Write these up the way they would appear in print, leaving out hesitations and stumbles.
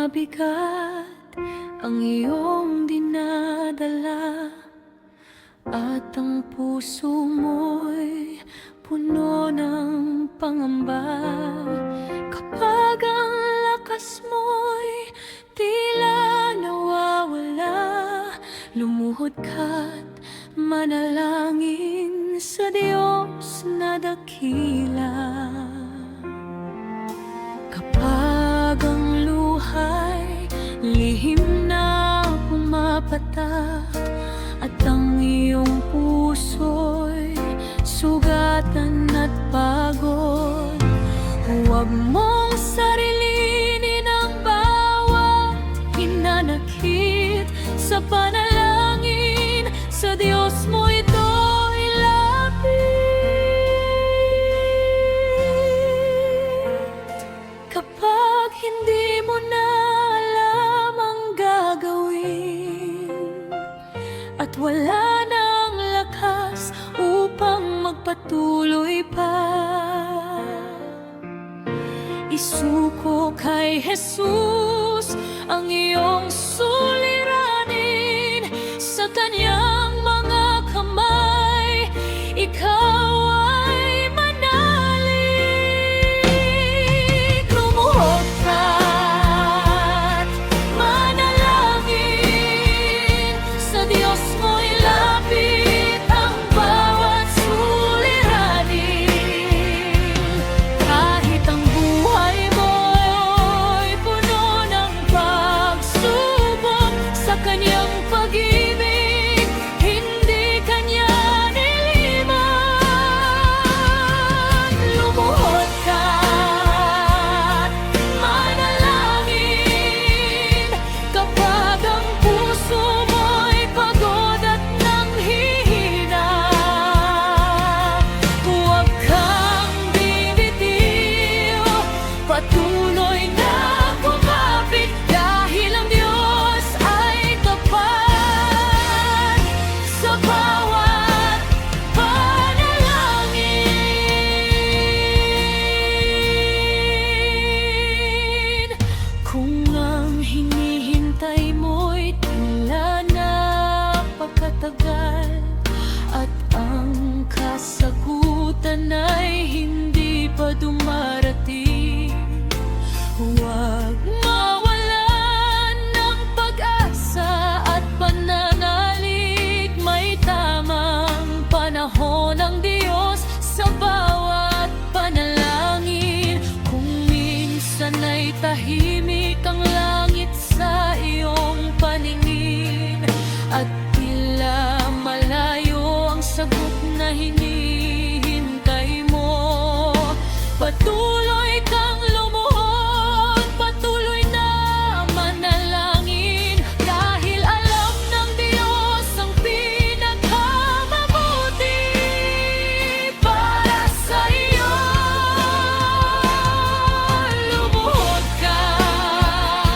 mabigat ang iyong dinadala, at ang puso mo'y puno ng pangamba. Kapag ang lakas mo'y tila nawawala, lumuhod ka't manalangin sa Diyos na dakila. Kapag ang luha'y lihim na pumapatak, at ang iyong puso'y sugatan at pagod, huwag mong sarilinin ang bawat hinanakit. Sa panalangin sa Diyos mo ito ilapit. Kapag hindi mo na alam ang gagawin, at wala nang lakas upang magpatuloy pa, isuko kay Jesus ang iyong suliranin. Sa kanyang mga kamay ikaw ay manalig. Lumuhod ka't manalangin sa Diyos mo ilapit ang bawat suliranin. Kahit ang buhay mo'y puno ng pagsubok, sa kanyang pag-ibig hindi kanya niliman. Lumuhod ka't manalangin kapag ang puso mo'y pagod at nanghihina. Huwag kang bibitiw, patuloy na kumapit, dahil ang Diyos ay tapat sa bawat panalangin. Kung ang hinihintay mo'y tila napakatagal, at ang kasagutan ay hindi pa dumarating, huwag mawalan ng pag-asa at pananalig. May tamang panahon ang Diyos sa bawat panalangin. Kung minsan ay tahimik ang langit sa iyong paningin, at tila malayo ang sagot na hinihintay mo, patuloy kang lumuhod, patuloy na manalangin, dahil alam ng Diyos ang pinakamabuti para sa iyo. Lumuhod ka't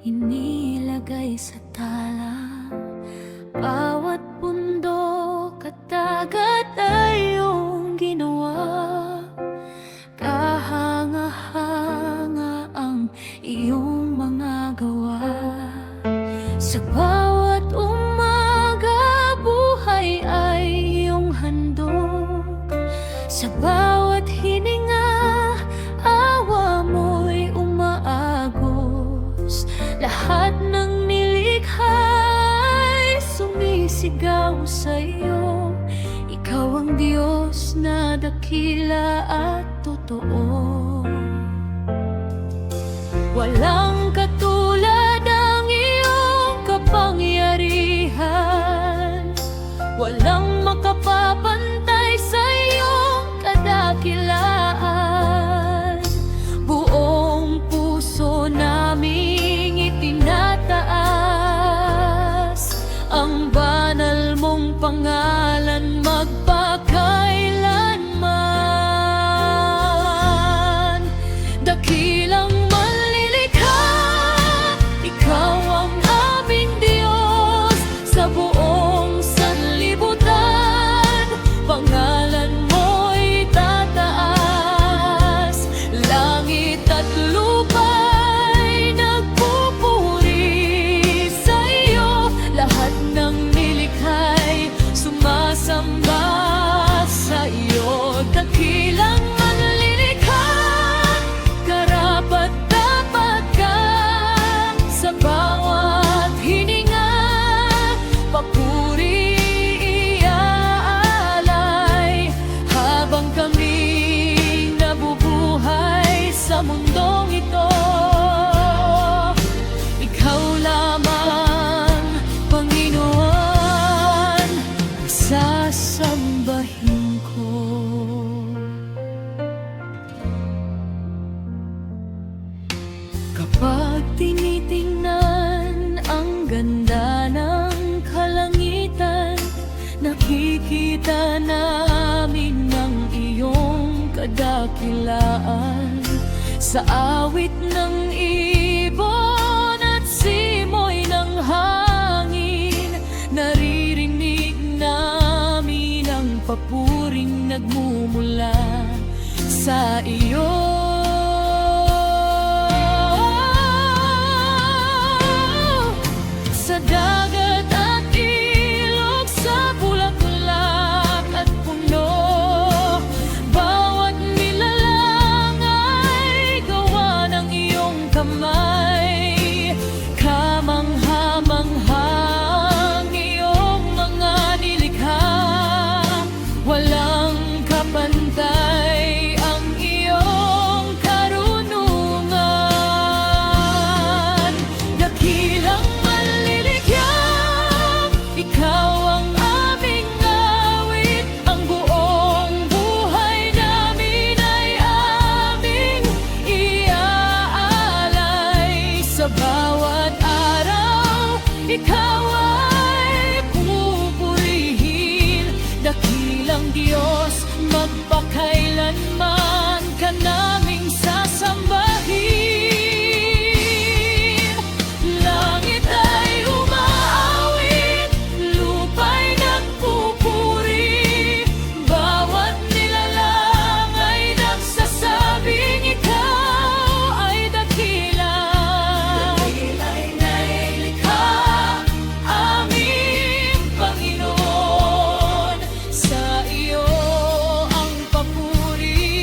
inilagay sa tala. Bawat bundok at dagat ay iyong ginawa. Kahanga-hanga ang iyong mga gawa. Sa bawat umaga, buhay ay iyong handog. Sa bawat hininga, awa mo'y umaagos. Lahat ng nilikha'y sumisigaw sa'yo. Ikaw ang Diyos na dakila at totoo. Walang katulad ang iyong kapangyarihan. Walang makapapantay sa iyong kadakilaan. Buong puso naming itinataas ang banal mong pangalan magpakailanman. Dakilang manlilikha, ikaw ang aming Diyos sa buong sanlibutan. Pangalan mo'y tataas, langit at lupa'y nagpupuri sa iyo. Lahat ng nilikha'y sumasamba sa iyo. Dakilang manlilikha, karapat-dapat ka sa bawat hininga. Papuri iaalay habang kami nabubuhay sa mundong ito. Ikaw lamang, Panginoon, ang sasambahin ko. Kapag tinitingnan ang ganda ng kalangitan, nakikita namin ang iyong kadakilaan. Sa awit ng ibon at simoy ng hangin, naririnig namin ang papuring nagmumula sa iyo. Sa dagat at ilog, sa bulaklak at puno, bawat nilalang ay gawa ng iyong kamay. Kamangha-manghang iyong mga nilikha, walang kapantay ang iyong karunungan. Dakilang ikaw ang aming awit, ang buong buhay namin ay aming iaalay. Sa bawat araw, ikaw ay pupurihin. Dakilang Diyos, magpakailanman ka naming sasambahin. Langit ay umaawit, lupa'y nagpupuri, bawat nilalang ay nagsasabing ikaw ay dakila. Dakila'y nailikha, aming Panginoon. Sa iyo ang papuri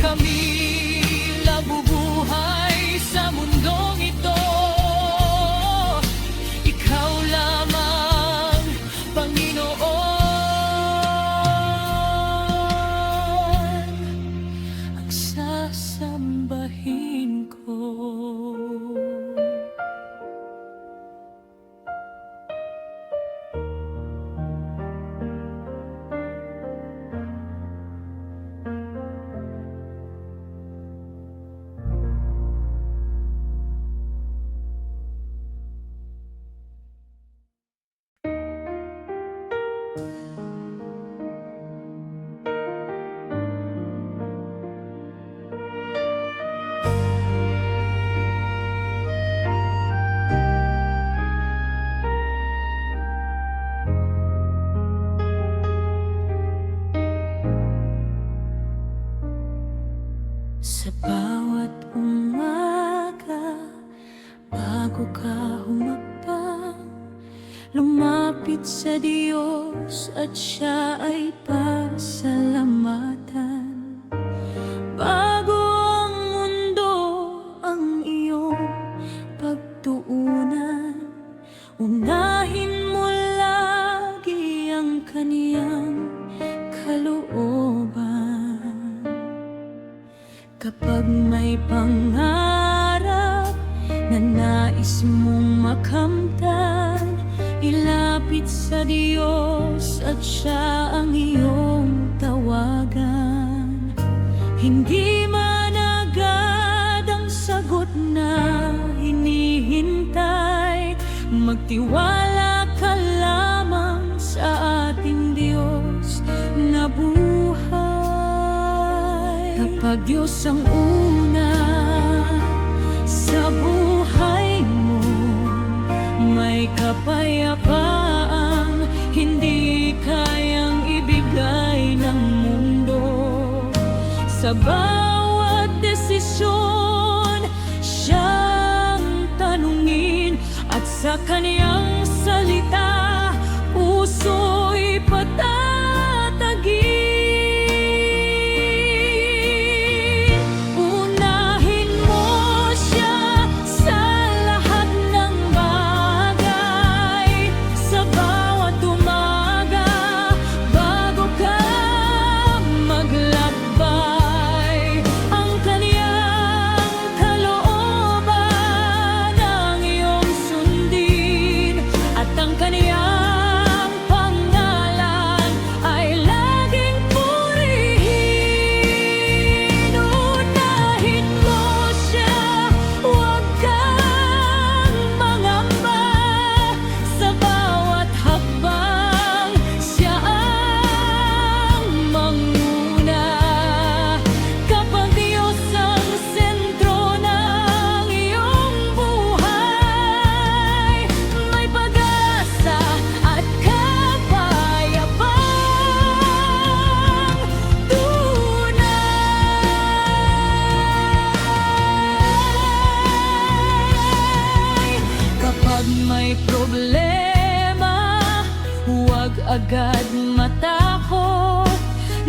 kami nabubuhay sa mundong ito. Ikaw lamang, Panginoon, ang sasambahin ko. Sa bawat umaga, bago ka humakbang, lumapit sa Diyos at Siya ay pasalamatan. Bago ang mundo ang iyong pagtuunan, unahin mo lagi ang Kaniyang kalooban. Kapag may pangarap na nais mong makamtan, ilapit sa Diyos at Siya ang iyong tawagan. Hindi man agad ang sagot na hinihintay, magtiwala ka lamang sa ating Diyos na buhay. Kapag Diyos ang una sa buhay mo, may kapayapaang hindi kayang ibigay ng mundo. Sa bawat desisyon, Siyang tanungin, at sa Kaniyang salita, puso'y patatagin. May problema, huwag agad matakot.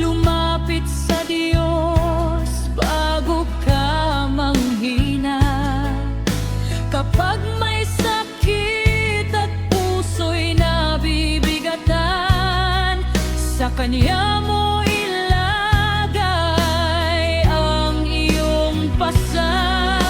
Lumapit sa Diyos bago ka manghina. Kapag may sakit at puso'y nabibigatan, sa Kanya mo ilagay ang iyong pasan.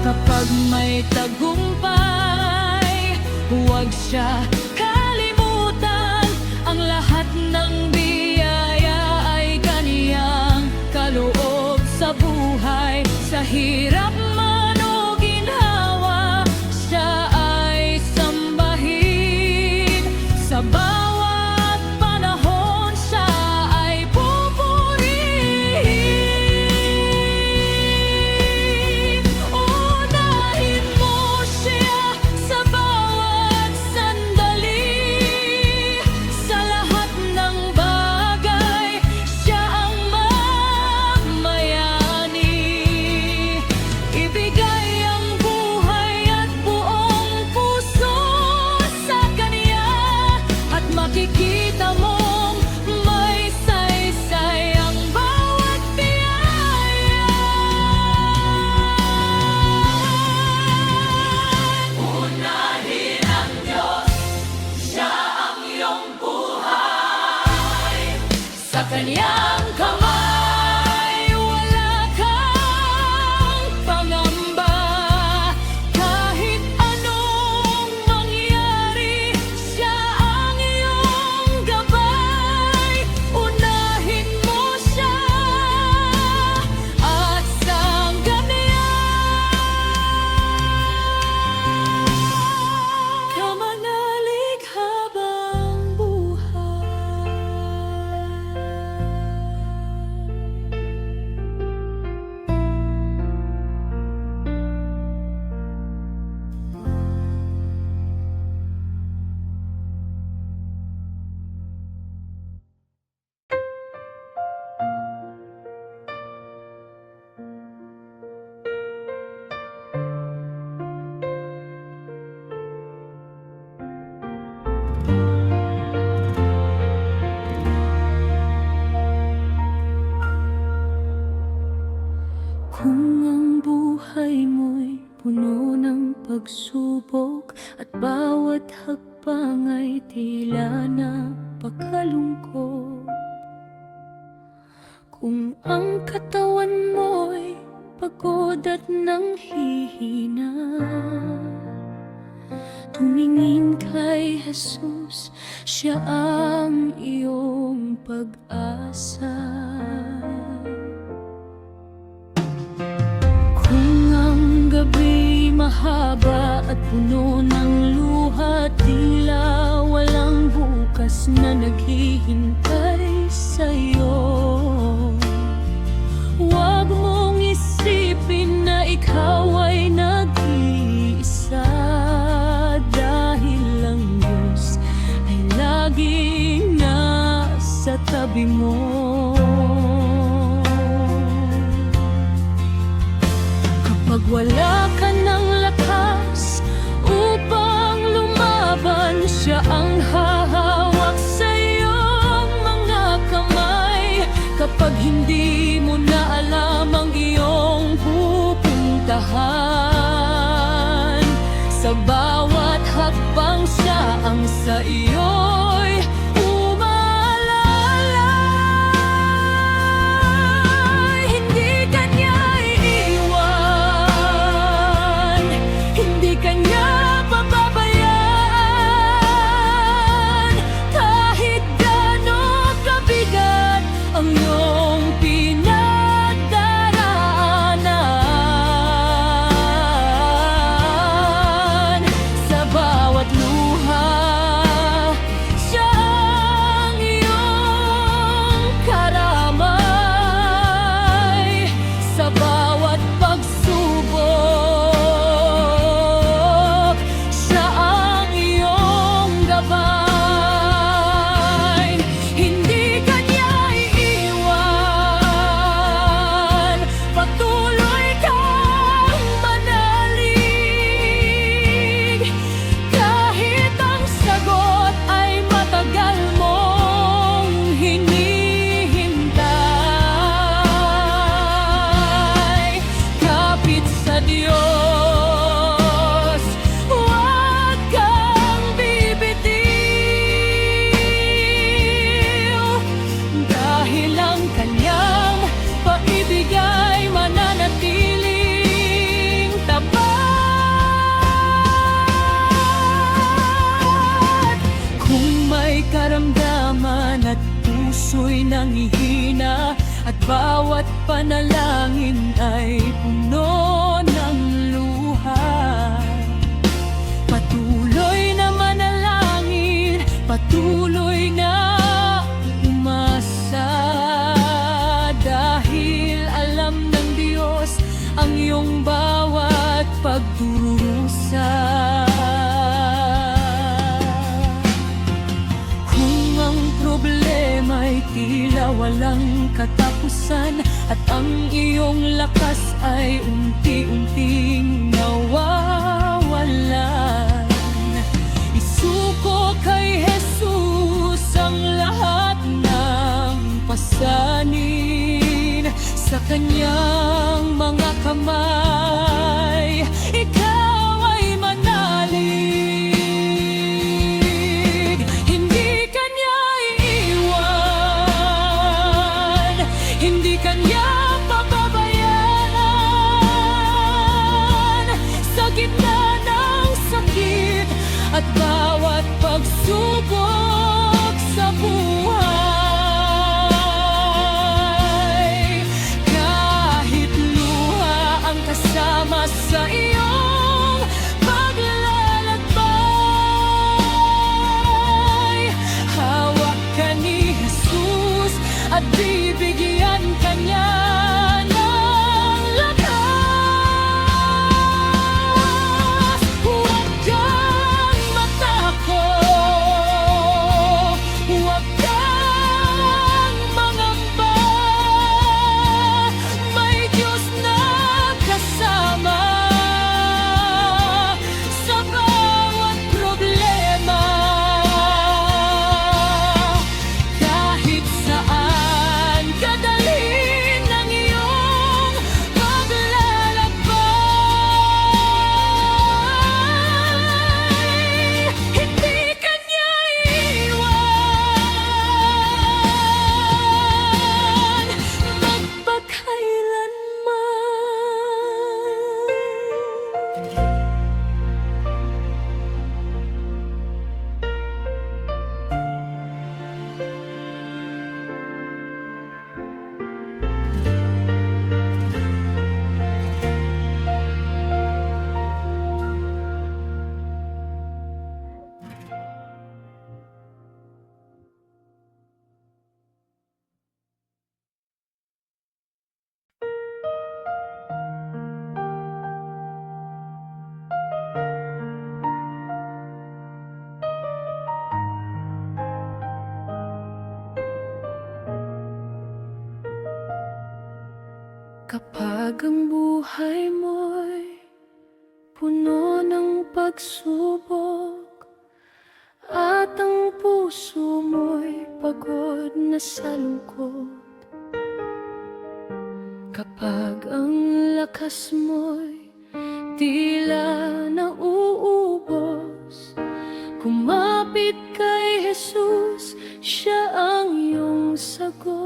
Kapag may tagumpay, huwag siya kalimutan. Ang lahat ng biyaya ay Kaniyang kaloob sa buhay. Sa hirap man o ginhawa, Siya ay sambahin. Sa bawat panahon, Siya ay pupurihin. Unahin mo Siya sa bawat sandali. Sa lahat ng bagay, Siya ang mamayani. Kung ang buhay mo'y puno ng pagsubok at bawat hakbang ay tila napakalungkot, kung ang katawan mo'y pagod at nanghihina, tumingin kay Jesus, siya ang iyong pag-asa. Kung ang gabi mahaba at puno ng luha, tila walang bukas na naghihintay sa'yo, huwag mong isipin na ikaw ay nag-iisa, dahil ang Diyos ay laging nasa tabi mo. Kapag wala ka ng lakas upang lumaban, siya ang hahawak sa iyong mga kamay. Kapag hindi mo na alam ang iyong pupuntahan, sa bawat hakbang siya ang sa iyo'y umaalala. Hindi ka niya iiwan, hindi ka niya pababayaan, kahit gaano kabigat ang iyong pinagdaraanan. Sa bawat luha, siya ang iyong karamay. Sa bawat pagsubok, siya ang iyong gabay. Hindi ka niya iiwan, patuloy kang manalig, kahit ang sagot ay matagal mong hinihintay. Kapit sa Diyos, huwag kang bibitiw, dahil ang kanyang pag-ibig ay mananatiling tapat. Kung may karamdaman at puso'y nanghihina, at bawat panalangin ay puno ng luha, patuloy na manalangin, patuloy na umasa, dahil alam ng Diyos ang iyong bawat pagdurusa. Kung ang problema'y tila walang katapusan, at ang iyong lakas ay unti-unting nawawalan, isuko kay Jesus ang lahat ng pasanin. Sa kanyang mga kamay, ikaw ay manalig. Hindi ka niya iiwan, hindi ka niya pababayaan. Sa gitna ng sakit at bawat pagsubok sa buhay, kahit luha ang kasama, Kapag ang buhay mo'y puno ng pagsubok at ang puso mo'y pagod na sa lungkot, kapag ang lakas mo'y tila nauubos, kumapit kay Jesus, siya ang iyong sagot.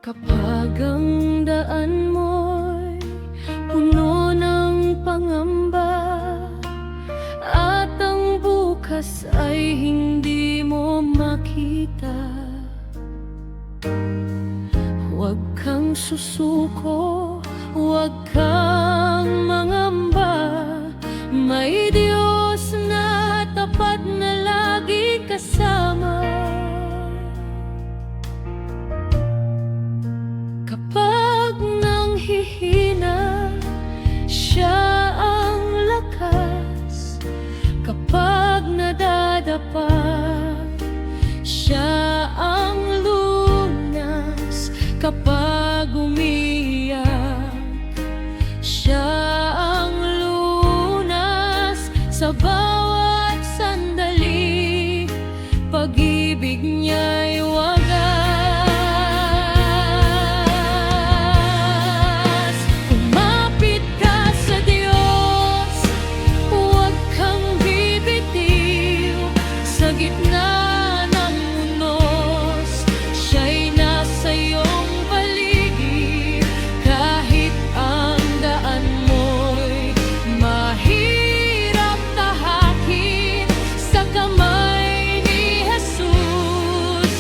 Kapag ang daan mo'y puno ng pangamba at ang bukas ay hindi mo makita, huwag kang susuko, huwag kang mangamba. May Diyos na tapat na lagi kasama. Kapag nanghihina, siya ang lakas. Kapag nadadapa, siya ang lunas. Kapag umiyak, siya ang lunas. Sa bawat sandali, pag-ibig niya'y wagas. Kumapit ka sa Diyos, huwag kang bibitiw. Sa gitna ng unos, siya'y nasa iyong paligid. Kahit ang daan mo'y mahirap tahakin, sa kamay ni Jesus,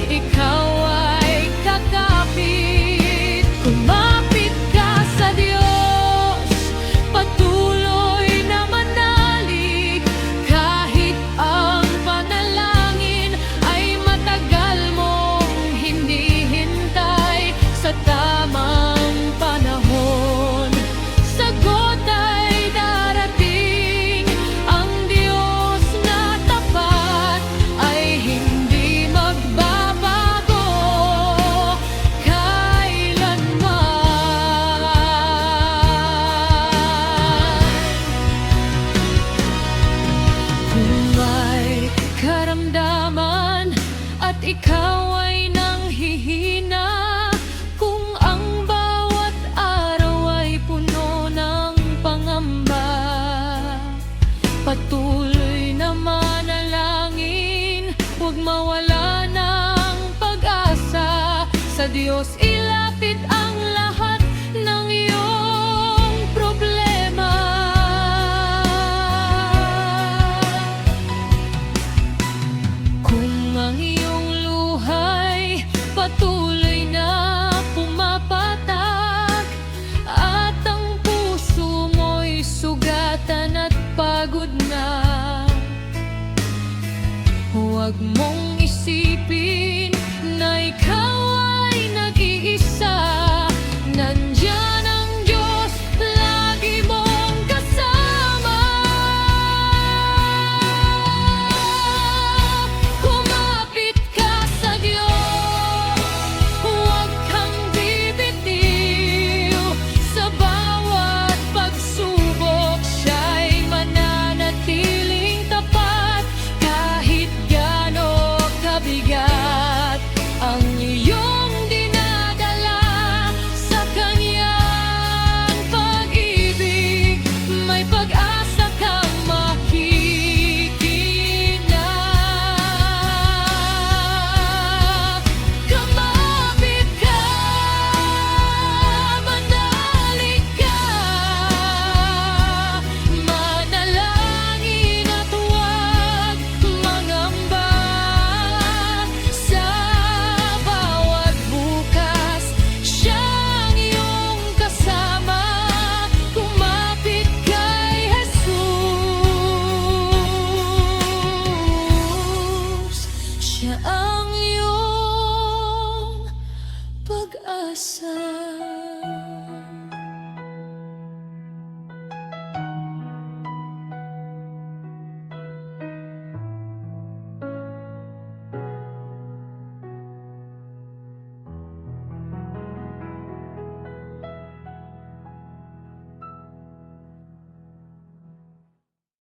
ikaw ay kakapit. Kumapit ka sa Diyos, patuloy na manalig. Kahit ang panalangin ay matagal mong hindi hintay, sa tamang panahon, sagot ay darating. Ang Diyos na tapat ay hindi magbabago kailanman. Kung may karamdaman at ikaw ay nanghihina, kung ang bawat araw ay puno ng pangamba, patuloy na manalangin, huwag mawala ng pag-asa. Sa Diyos ilapit ang lahat ng iyong problema. Kung ang iyong luhay patuloy na pumapatak at ang puso mo'y sugatan at pagod na, huwag mong isipin na ikaw ay nag-iisa. Nandiyan ang Diyos, lagi mong kasama. Kumapit ka sa Diyos, huwag kang bibitiw. Sa bawat pagsubok, siya'y mananatiling tapat. Kahit gaano kabigat ang iyong dinadala, sa kanyang pag-ibig may pag-asa kang makikinang. Kumapit ka, manalig ka, manalangin at huwag mangamba. Sa bawat bukas, siyang iyong kasama. Kumapit kay Jesus, siya ang iyong pag-asa.